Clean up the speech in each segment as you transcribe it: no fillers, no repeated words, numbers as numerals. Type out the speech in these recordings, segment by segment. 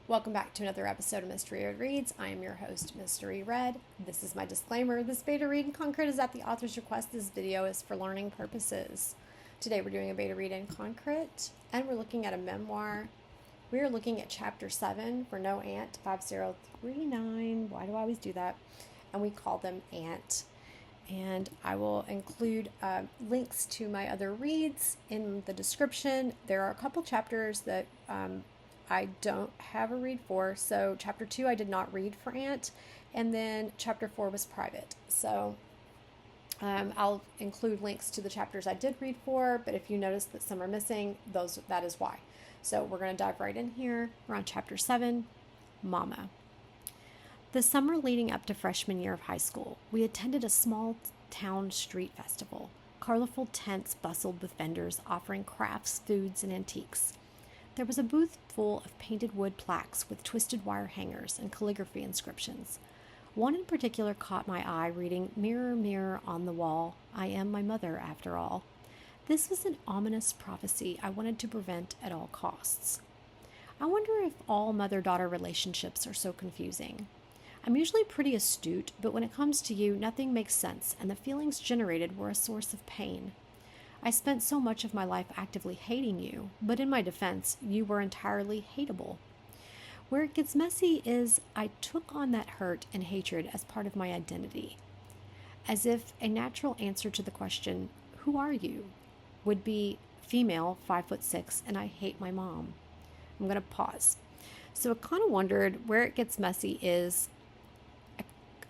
Welcome back to another episode of Mystery Red Reads. I am your host, Mystery Red. This is my disclaimer. This beta read in Concrete is at the author's request. This video is for learning purposes. Today we're doing a beta read in Concrete, and we're looking at a memoir. We are looking at Chapter 7 for No-Ant-5039. Why do I always do that? And we call them Ant. And I will include links to my other reads in the description. There are a couple chapters that I don't have a read for. So chapter 2 I did not read for Ant, and then chapter 4 was private. So I'll include links to the chapters I did read for, but if you notice that some are missing, that is why. So we're going to dive right in here. We're on chapter 7, Mama. The summer leading up to freshman year of high school, we attended a small town street festival. Colorful tents bustled with vendors offering crafts, foods, and antiques. There was a booth full of painted wood plaques with twisted wire hangers and calligraphy inscriptions. One in particular caught my eye, reading, "Mirror, mirror on the wall, I am my mother after all." This was an ominous prophecy I wanted to prevent at all costs. I wonder if all mother-daughter relationships are so confusing. I'm usually pretty astute, but when it comes to you, nothing makes sense, and the feelings generated were a source of pain. I spent so much of my life actively hating you, but in my defense, you were entirely hateable. Where it gets messy is I took on that hurt and hatred as part of my identity. As if a natural answer to the question, "Who are you?" would be female, 5'6", and I hate my mom. I'm going to pause. So I kind of wondered where it gets messy is,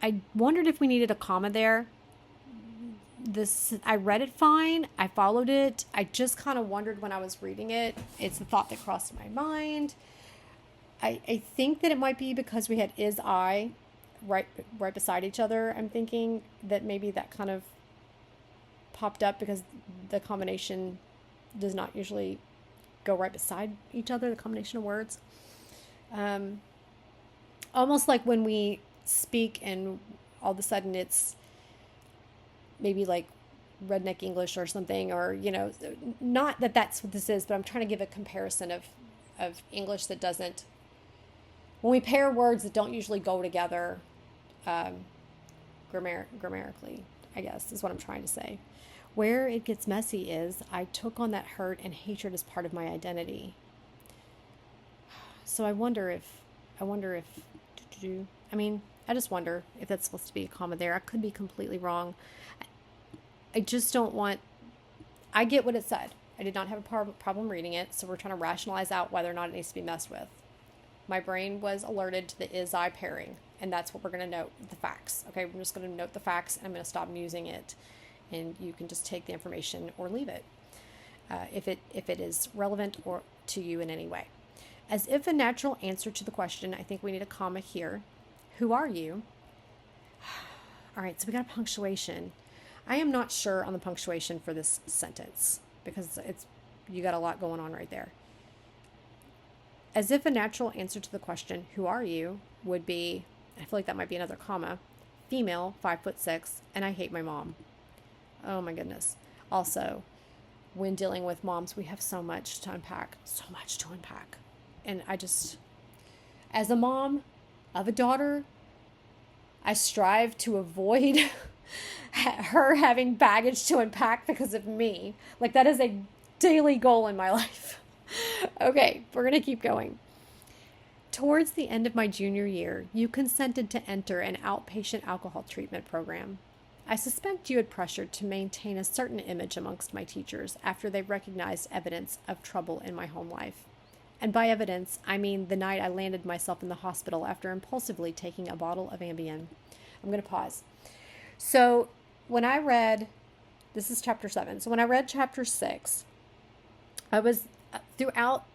I wondered if we needed a comma there. I read it fine. I followed it. I just kind of wondered when I was reading it. It's a thought that crossed my mind. I think that it might be because we had is I right beside each other. I'm thinking that maybe that kind of popped up because the combination does not usually go right beside each other, the combination of words. Almost like when we speak and all of a sudden it's maybe like redneck English or something, or, not that that's what this is, but I'm trying to give a comparison of English that doesn't, when we pair words that don't usually go together, grammatically, I guess is what I'm trying to say. Where it gets messy is I took on that hurt and hatred as part of my identity. So I wonder if, I just wonder if that's supposed to be a comma there. I could be completely wrong. I just don't want, I get what it said. I did not have a problem reading it, so we're trying to rationalize out whether or not it needs to be messed with. My brain was alerted to the is-I pairing, and that's what we're going to note, the facts. Okay, we're just going to note the facts, and I'm going to stop using it, and you can just take the information or leave it if it is relevant or to you in any way. As if a natural answer to the question, I think we need a comma here. Who are you? All right, so we got a punctuation. I am not sure on the punctuation for this sentence because you got a lot going on right there. As if a natural answer to the question, who are you, would be, I feel like that might be another comma, female, 5'6", and I hate my mom. Oh my goodness. Also, when dealing with moms, we have so much to unpack. And I just, as a mom of a daughter, I strive to avoid her having baggage to unpack because of me. Like, that is a daily goal in my life. Okay, we're going to keep going. Towards the end of my junior year, you consented to enter an outpatient alcohol treatment program. I suspect you had pressured to maintain a certain image amongst my teachers after they recognized evidence of trouble in my home life. And by evidence, I mean the night I landed myself in the hospital after impulsively taking a bottle of Ambien. I'm going to pause. So when I read, this is chapter 7. So when I read chapter 6, I was, throughout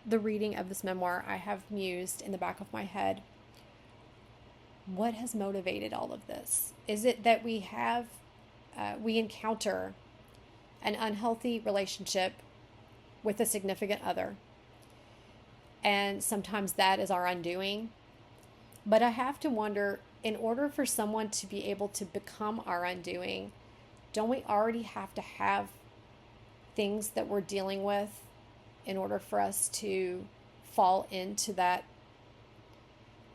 the reading of this memoir, I have mused in the back of my head, what has motivated all of this? Is it that we encounter an unhealthy relationship with a significant other? And sometimes that is our undoing. But I have to wonder, in order for someone to be able to become our undoing, don't we already have to have things that we're dealing with in order for us to fall into that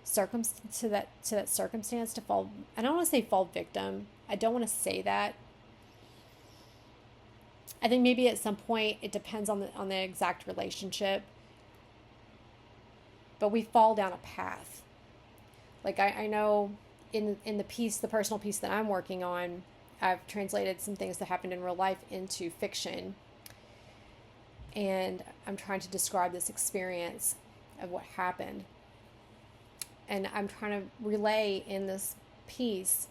circumstance, to fall, I don't want to say fall victim. I don't want to say that. I think maybe at some point it depends on the exact relationship, but we fall down a path. Like I know in the personal piece that I'm working on, I've translated some things that happened in real life into fiction, and I'm trying to describe this experience of what happened. And I'm trying to relay in this piece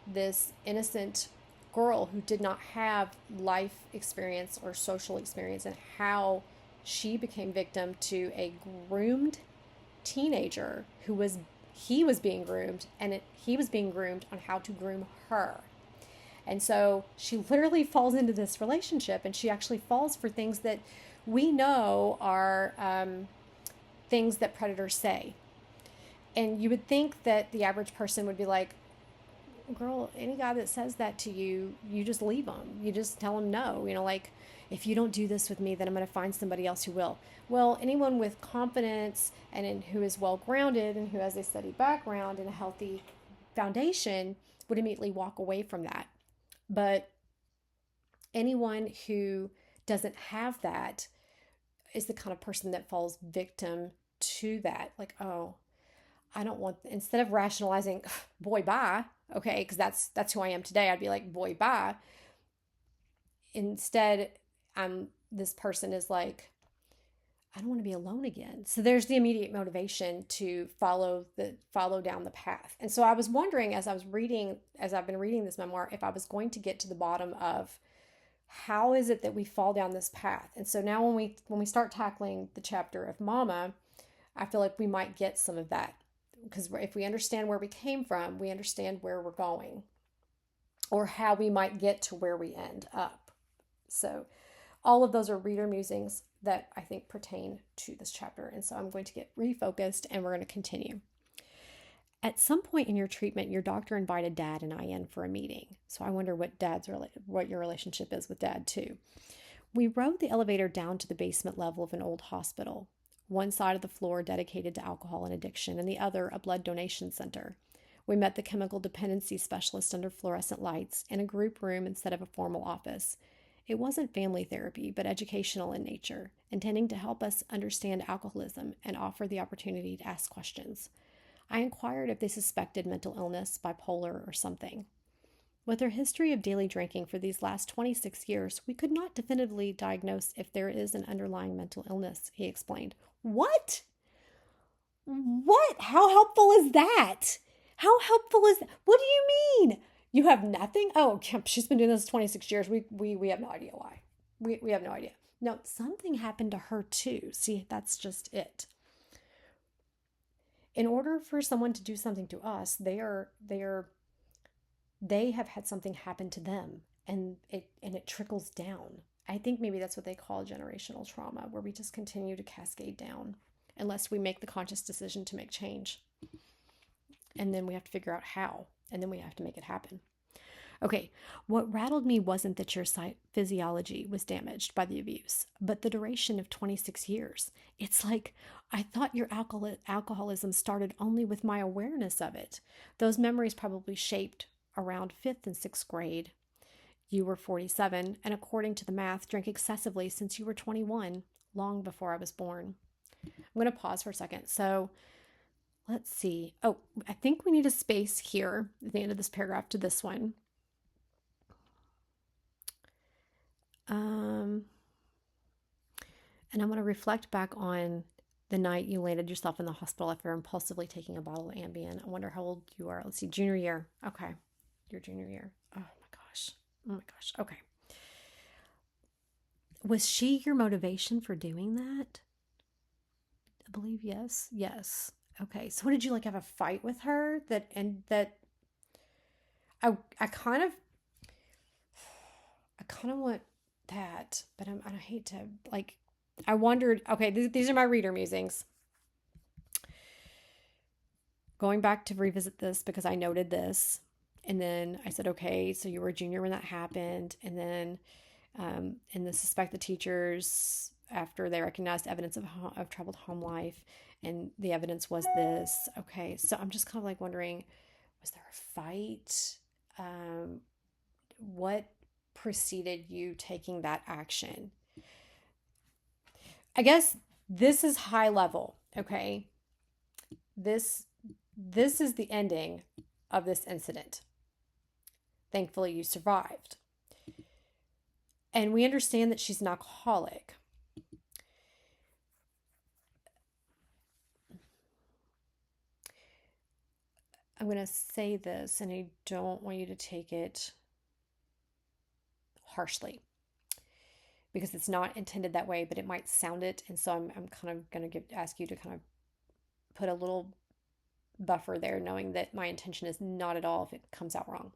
this innocent girl who did not have life experience or social experience, and how she became victim to a groomed teenager he was being groomed, and he was being groomed on how to groom her. And so she literally falls into this relationship, and she actually falls for things that we know are things that predators say. And you would think that the average person would be like, girl, any guy that says that to you, you just leave them. You just tell them no. Like, if you don't do this with me, then I'm going to find somebody else who will. Well, anyone with confidence and who is well-grounded and who has a steady background and a healthy foundation would immediately walk away from that. But anyone who doesn't have that is the kind of person that falls victim to that. Like, oh, I don't want, instead of rationalizing, boy, bye, okay, because that's who I am today, I'd be like, boy, bye. Instead, this person is like, I don't want to be alone again. So there's the immediate motivation to follow down the path. And so I was wondering, as I've been reading this memoir, if I was going to get to the bottom of how is it that we fall down this path. And so now when we start tackling the chapter of Mama, I feel like we might get some of that, because if we understand where we came from, we understand where we're going, or how we might get to where we end up. So all of those are reader musings that I think pertain to this chapter. And so I'm going to get refocused, and we're going to continue. At some point in your treatment, your doctor invited Dad and I in for a meeting. So I wonder what your relationship is with Dad too. We rode the elevator down to the basement level of an old hospital. One side of the floor dedicated to alcohol and addiction, and the other a blood donation center. We met the chemical dependency specialist under fluorescent lights in a group room instead of a formal office. It wasn't family therapy, but educational in nature, intending to help us understand alcoholism and offer the opportunity to ask questions. I inquired if they suspected mental illness, bipolar, or something. With her history of daily drinking for these last 26 years, we could not definitively diagnose if there is an underlying mental illness, he explained. What? What? How helpful is that? How helpful is that? What do you mean? You have nothing? Oh, she's been doing this 26 years. We have no idea why. We have no idea. No, something happened to her too. See, that's just it. In order for someone to do something to us, they have had something happen to them, and it trickles down. I think maybe that's what they call generational trauma, where we just continue to cascade down unless we make the conscious decision to make change. And then we have to figure out how, and then we have to make it happen. Okay, what rattled me wasn't that your physiology was damaged by the abuse, but the duration of 26 years. It's like, I thought your alcoholism started only with my awareness of it. Those memories probably shaped around 5th and 6th grade. You were 47, and according to the math, drank excessively since you were 21, long before I was born. I'm going to pause for a second. So let's see. Oh, I think we need a space here at the end of this paragraph to this one. And I want to reflect back on the night you landed yourself in the hospital after impulsively taking a bottle of Ambien. I wonder how old you are. Let's see, junior year. Okay, your junior year. Oh my gosh. Okay. Was she your motivation for doing that? I believe yes. Yes. Okay. So what did you have a fight with her I kind of want that, but I hate to I wondered, okay, these are my reader musings. Going back to revisit this because I noted this. And then I said, okay, so you were a junior when that happened. And then, and the suspect the teachers after they recognized evidence of troubled home life, and the evidence was this. Okay, so I'm just kind of like wondering, was there a fight? What preceded you taking that action? I guess this is high level, okay? This is the ending of this incident. Thankfully, you survived. And we understand that she's an alcoholic. I'm going to say this, and I don't want you to take it harshly because it's not intended that way, but it might sound it. And so I'm kind of going to ask you to kind of put a little buffer there, knowing that my intention is not at all if it comes out wrong.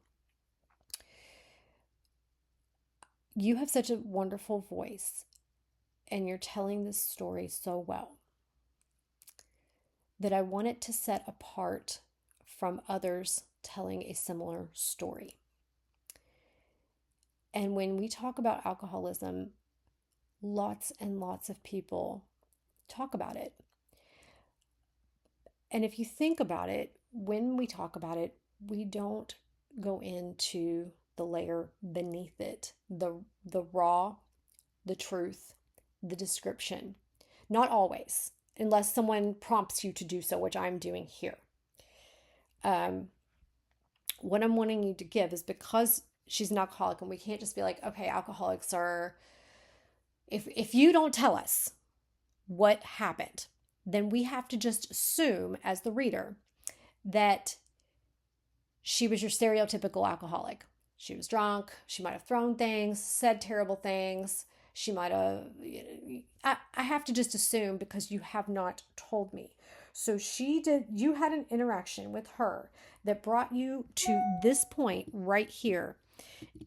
You have such a wonderful voice, and you're telling this story so well that I want it to set apart from others telling a similar story. And when we talk about alcoholism, lots and lots of people talk about it. And if you think about it, when we talk about it, we don't go into the layer beneath it, the raw, the truth, the description. Not always, unless someone prompts you to do so, which I'm doing here. What I'm wanting you to give is, because she's an alcoholic, and we can't just be like, okay, alcoholics are, if you don't tell us what happened, then we have to just assume as the reader that she was your stereotypical alcoholic. She was drunk. She might have thrown things, said terrible things. She might have, I have to just assume because you have not told me. So you had an interaction with her that brought you to this point right here.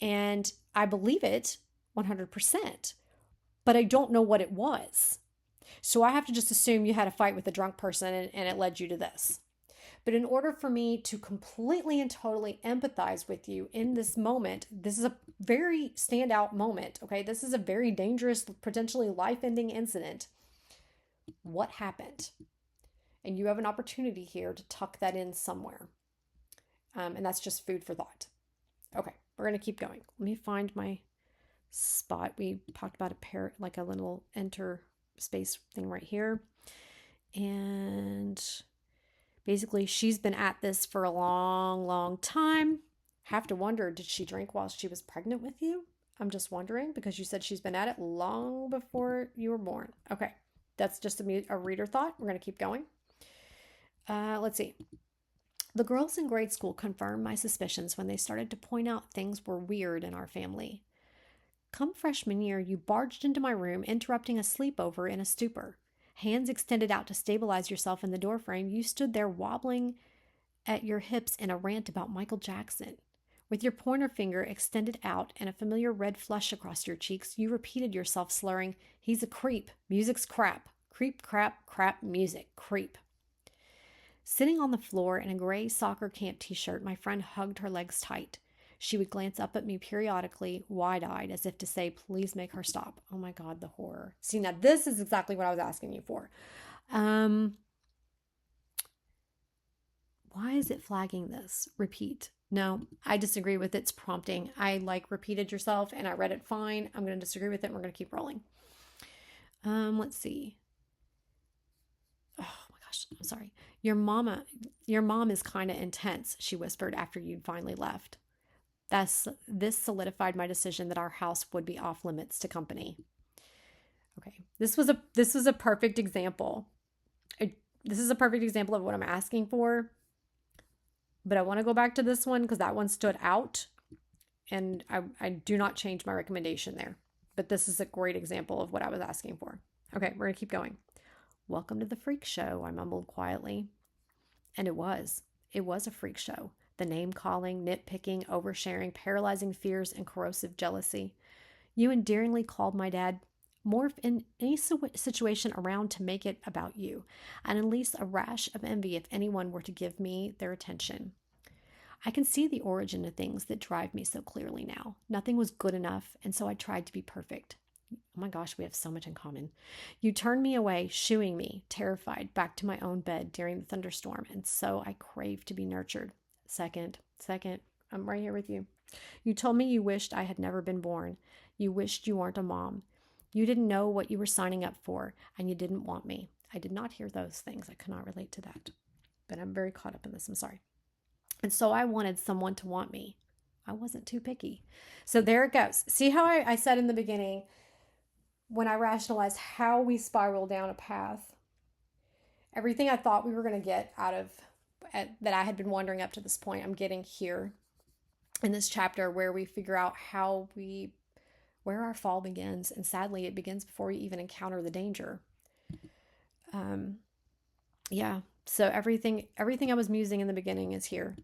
And I believe it 100%, but I don't know what it was. So I have to just assume you had a fight with a drunk person and it led you to this. But in order for me to completely and totally empathize with you in this moment, this is a very standout moment, okay? This is a very dangerous, potentially life-ending incident. What happened? And you have an opportunity here to tuck that in somewhere. And that's just food for thought. Okay, we're going to keep going. Let me find my spot. We talked about like a little enter space thing right here. And basically, she's been at this for a long, long time. Have to wonder, did she drink while she was pregnant with you? I'm just wondering, because you said she's been at it long before you were born. Okay, that's just a reader thought. We're going to keep going. Let's see. The girls in grade school confirmed my suspicions when they started to point out things were weird in our family. Come freshman year, you barged into my room, interrupting a sleepover in a stupor. Hands extended out to stabilize yourself in the doorframe, you stood there wobbling at your hips in a rant about Michael Jackson. With your pointer finger extended out and a familiar red flush across your cheeks, you repeated yourself, slurring, "He's a creep. Music's crap. Creep, crap, crap, music. Creep." Sitting on the floor in a gray soccer camp t-shirt, my friend hugged her legs tight. She would glance up at me periodically, wide-eyed, as if to say, please make her stop. Oh my God, the horror. See, now this is exactly what I was asking you for. Why is it flagging this? Repeat. No, I disagree with its prompting. I repeated yourself and I read it fine. I'm going to disagree with it and we're going to keep rolling. Let's see. Oh my gosh, I'm sorry. Your mom is kind of intense, she whispered after you'd finally left. This solidified my decision that our house would be off limits to company. Okay, this was a perfect example. This is a perfect example of what I'm asking for. But I want to go back to this one because that one stood out. And I do not change my recommendation there. But this is a great example of what I was asking for. Okay, we're going to keep going. Welcome to the freak show, I mumbled quietly. And it was. It was a freak show. The name-calling, nitpicking, oversharing, paralyzing fears, and corrosive jealousy. You endearingly called my dad, morph in any situation around to make it about you, and unleash a rash of envy if anyone were to give me their attention. I can see the origin of things that drive me so clearly now. Nothing was good enough, and so I tried to be perfect. Oh my gosh, we have so much in common. You turned me away, shooing me, terrified, back to my own bed during the thunderstorm, and so I craved to be nurtured. Second, I'm right here with you. You told me you wished I had never been born. You wished you weren't a mom. You didn't know what you were signing up for, and you didn't want me. I did not hear those things. I could not relate to that. But I'm very caught up in this. I'm sorry. And so I wanted someone to want me. I wasn't too picky. So there it goes. See how I said in the beginning, when I rationalized how we spiral down a path, everything I thought we were going to get out of that I had been wondering up to this point, I'm getting here in this chapter where we figure out where our fall begins. And sadly, it begins before we even encounter the danger. Yeah. So everything I was musing in the beginning is here.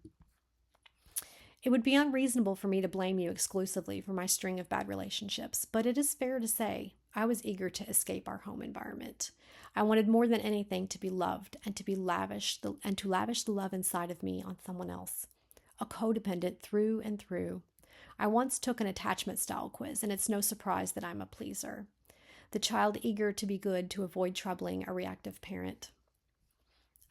It would be unreasonable for me to blame you exclusively for my string of bad relationships, but it is fair to say I was eager to escape our home environment. I wanted more than anything to be loved and to lavish the love inside of me on someone else. A codependent through and through. I once took an attachment style quiz, and it's no surprise that I'm a pleaser. The child eager to be good to avoid troubling a reactive parent.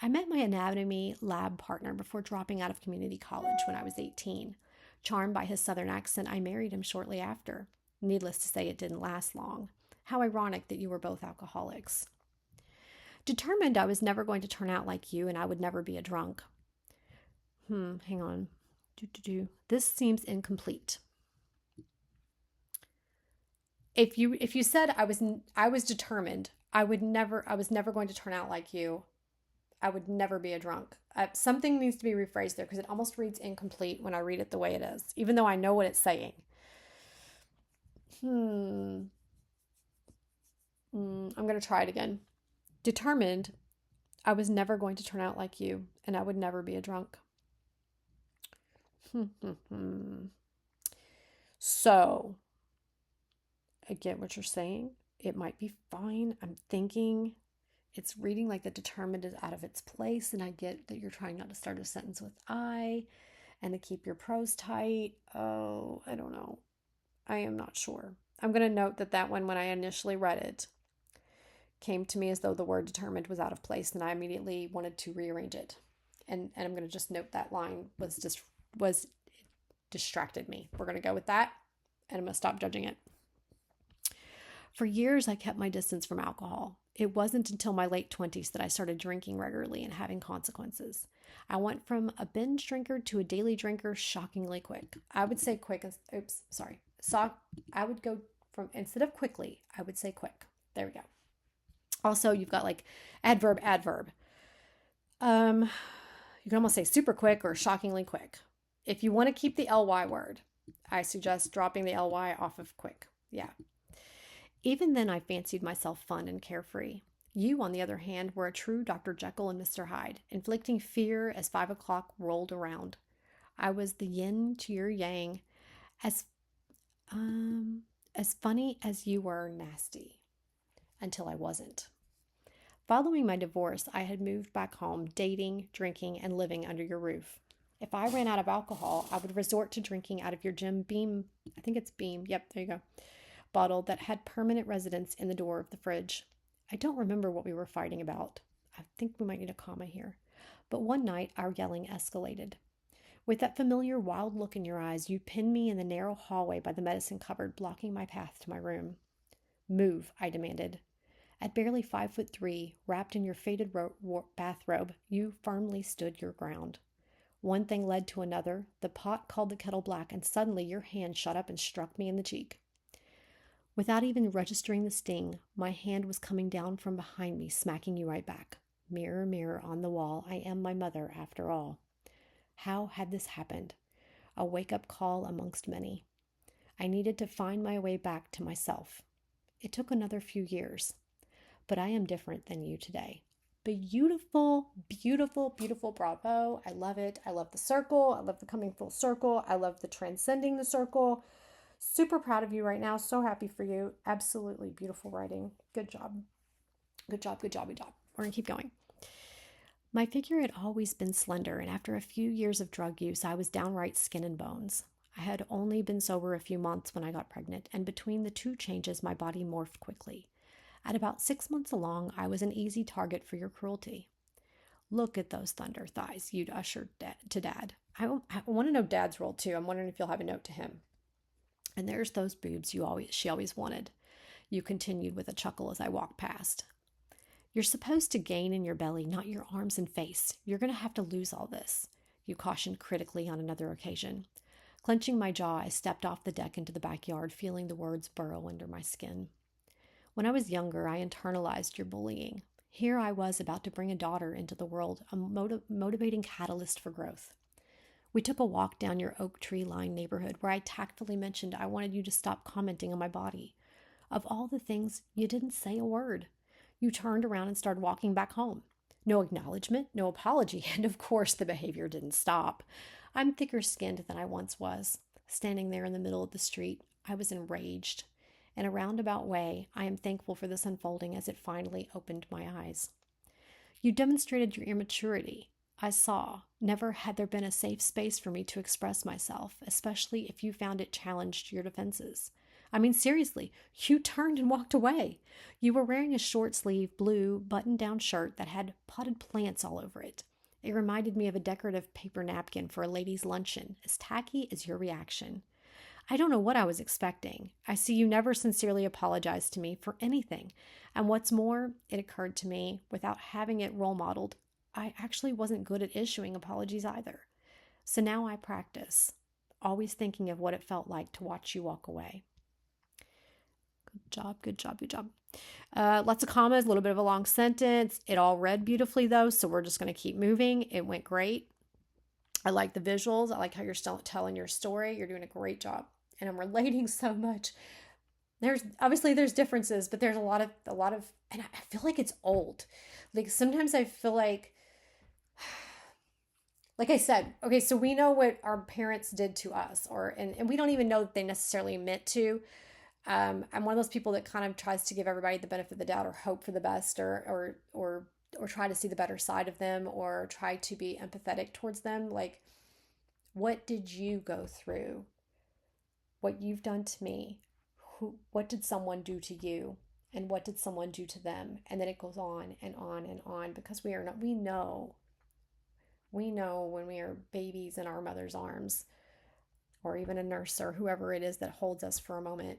I met my anatomy lab partner before dropping out of community college when I was 18. Charmed by his southern accent, I married him shortly after. Needless to say, it didn't last long. How ironic that you were both alcoholics. Determined I was never going to turn out like you and I would never be a drunk. Hang on. This seems incomplete. If you said I was determined, I was never going to turn out like you. I would never be a drunk. Something needs to be rephrased there because it almost reads incomplete when I read it the way it is, even though I know what it's saying. I'm going to try it again. Determined, I was never going to turn out like you, and I would never be a drunk. So, I get what you're saying. It might be fine. I'm thinking it's reading like the determined is out of its place, and I get that you're trying not to start a sentence with I and to keep your prose tight. Oh, I don't know. I am not sure. I'm going to note that one, when I initially read it, came to me as though the word determined was out of place, and I immediately wanted to rearrange it. And I'm going to just note that line was distracted me. We're going to go with that, and I'm going to stop judging it. For years, I kept my distance from alcohol. It wasn't until my late 20s that I started drinking regularly and having consequences. I went from a binge drinker to a daily drinker shockingly quick. I would say quick. I would go from, instead of quickly, I would say quick. There we go. Also, you've got like adverb. You can almost say super quick or shockingly quick. If you want to keep the ly word, I suggest dropping the ly off of quick. Yeah. Even then, I fancied myself fun and carefree. You, on the other hand, were a true Dr. Jekyll and Mr. Hyde, inflicting fear as 5 o'clock rolled around. I was the yin to your yang, as funny as you were nasty, until I wasn't. Following my divorce, I had moved back home, dating, drinking, and living under your roof. If I ran out of alcohol, I would resort to drinking out of your Jim Beam. I think it's Beam. Yep, there you go. Bottle that had permanent residence in the door of the fridge. I don't remember what we were fighting about. I think we might need a comma here. But one night, our yelling escalated. With that familiar wild look in your eyes, you pinned me in the narrow hallway by the medicine cupboard, blocking my path to my room. Move, I demanded. At barely 5'3", wrapped in your faded bathrobe, you firmly stood your ground. One thing led to another. The pot called the kettle black, and suddenly your hand shot up and struck me in the cheek. Without even registering the sting, my hand was coming down from behind me, smacking you right back. Mirror, mirror on the wall, I am my mother after all. How had this happened? A wake-up call amongst many. I needed to find my way back to myself. It took another few years, but I am different than you today. Beautiful, beautiful, beautiful. Bravo. I love it. I love the circle. I love the coming full circle. I love the transcending the circle. Super proud of you right now. So happy for you. Absolutely beautiful writing. Good job. Good job, good job, good job. We're going to keep going. My figure had always been slender, and after a few years of drug use, I was downright skin and bones. I had only been sober a few months when I got pregnant, and between the two changes, my body morphed quickly. At about 6 months along, I was an easy target for your cruelty. Look at those thunder thighs you'd ushered to Dad. I want to know Dad's role too. I'm wondering if you'll have a note to him. And there's those boobs she always wanted. You continued with a chuckle as I walked past. You're supposed to gain in your belly, not your arms and face. You're going to have to lose all this, you cautioned critically on another occasion. Clenching my jaw, I stepped off the deck into the backyard, feeling the words burrow under my skin. When I was younger, I internalized your bullying. Here I was about to bring a daughter into the world, a motivating catalyst for growth. We took a walk down your oak tree-lined neighborhood where I tactfully mentioned I wanted you to stop commenting on my body. Of all the things, you didn't say a word. You turned around and started walking back home. No acknowledgement, no apology, and of course the behavior didn't stop. I'm thicker-skinned than I once was. Standing there in the middle of the street, I was enraged. In a roundabout way, I am thankful for this unfolding as it finally opened my eyes. You demonstrated your immaturity. I saw. Never had there been a safe space for me to express myself, especially if you found it challenged your defenses. I mean, seriously, you turned and walked away. You were wearing a short-sleeved blue button-down shirt that had potted plants all over it. It reminded me of a decorative paper napkin for a lady's luncheon, as tacky as your reaction. I don't know what I was expecting. I see you never sincerely apologized to me for anything. And what's more, it occurred to me, without having it role modeled, I actually wasn't good at issuing apologies either. So now I practice, always thinking of what it felt like to watch you walk away. Good job, good job, good job. Lots of commas, a little bit of a long sentence. It all read beautifully though, so we're just going to keep moving. It went great. I like the visuals. I like how you're still telling your story. You're doing a great job. And I'm relating so much. There's differences, but there's a lot of, and I feel like it's old. Like sometimes I feel like I said, okay, so we know what our parents did to us, and we don't even know that they necessarily meant to. I'm one of those people that kind of tries to give everybody the benefit of the doubt or hope for the best or try to see the better side of them or try to be empathetic towards them. Like, what did you go through? What you've done to me? What did someone do to you? And what did someone do to them? And then it goes on and on and on because we know when we are babies in our mother's arms or even a nurse or whoever it is that holds us for a moment,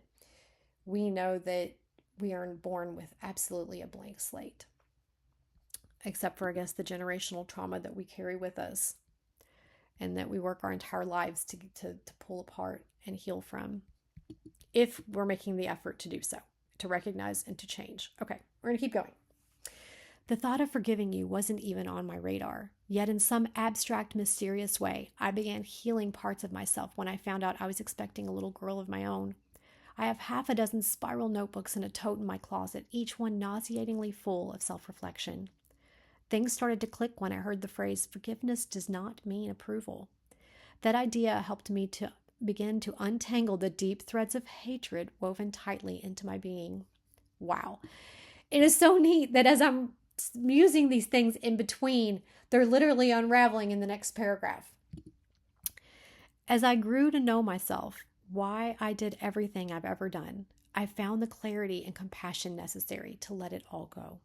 we know that we are born with absolutely a blank slate, except for, I guess, the generational trauma that we carry with us and that we work our entire lives to pull apart and heal from, if we're making the effort to do so, to recognize and to change. Okay, we're going to keep going. The thought of forgiving you wasn't even on my radar, yet in some abstract, mysterious way, I began healing parts of myself when I found out I was expecting a little girl of my own. I have half a dozen spiral notebooks in a tote in my closet, each one nauseatingly full of self-reflection. Things started to click when I heard the phrase, forgiveness does not mean approval. That idea helped me to begin to untangle the deep threads of hatred woven tightly into my being. Wow. It is so neat that as I'm using these things in between, they're literally unraveling in the next paragraph. As I grew to know myself, why I did everything I've ever done, I found the clarity and compassion necessary to let it all go.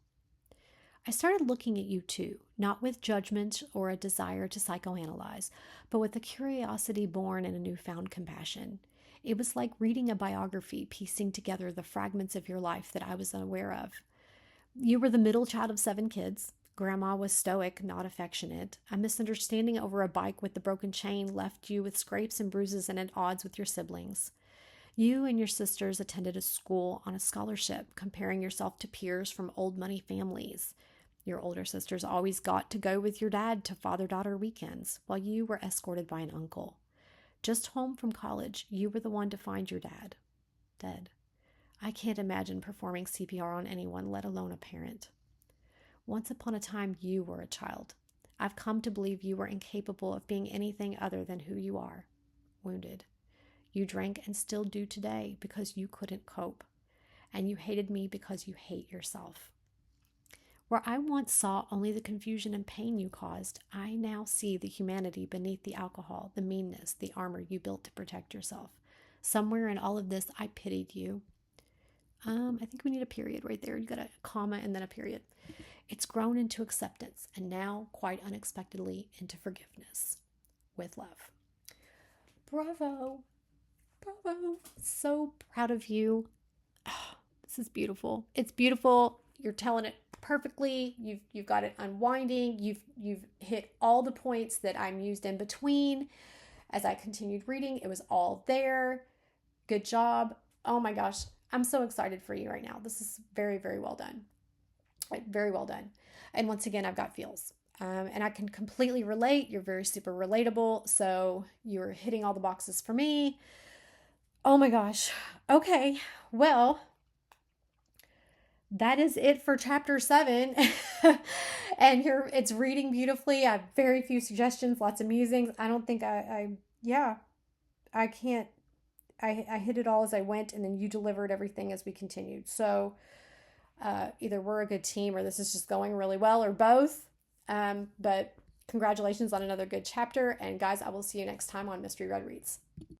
I started looking at you too, not with judgment or a desire to psychoanalyze, but with a curiosity born in a newfound compassion. It was like reading a biography, piecing together the fragments of your life that I was unaware of. You were the middle child of 7 kids. Grandma was stoic, not affectionate. A misunderstanding over a bike with the broken chain left you with scrapes and bruises and at odds with your siblings. You and your sisters attended a school on a scholarship, comparing yourself to peers from old money families. Your older sisters always got to go with your dad to father-daughter weekends, while you were escorted by an uncle. Just home from college, you were the one to find your dad dead. I can't imagine performing CPR on anyone, let alone a parent. Once upon a time, you were a child. I've come to believe you were incapable of being anything other than who you are, wounded. You drank and still do today because you couldn't cope, and you hated me because you hate yourself. Where I once saw only the confusion and pain you caused, I now see the humanity beneath the alcohol, the meanness, the armor you built to protect yourself. Somewhere in all of this, I pitied you. I think we need a period right there. You got a comma and then a period. It's grown into acceptance and now, quite unexpectedly, into forgiveness. With love. Bravo. Bravo. So proud of you. Oh, this is beautiful. It's beautiful. You're telling it perfectly. You've got it unwinding. You've hit all the points that I'm used in between. As I continued reading, it was all there. Good job. Oh my gosh. I'm so excited for you right now. This is very, very well done. Very well done. And once again, I've got feels. And I can completely relate. You're very super relatable. So you're hitting all the boxes for me. Oh my gosh. Okay. Well, that is it for chapter 7. And here it's reading beautifully. I have very few suggestions, lots of musings. I don't think I can't. I hit it all as I went, and then you delivered everything as we continued. So either we're a good team or this is just going really well, or both. But congratulations on another good chapter. And guys, I will see you next time on Mystery Red Reads.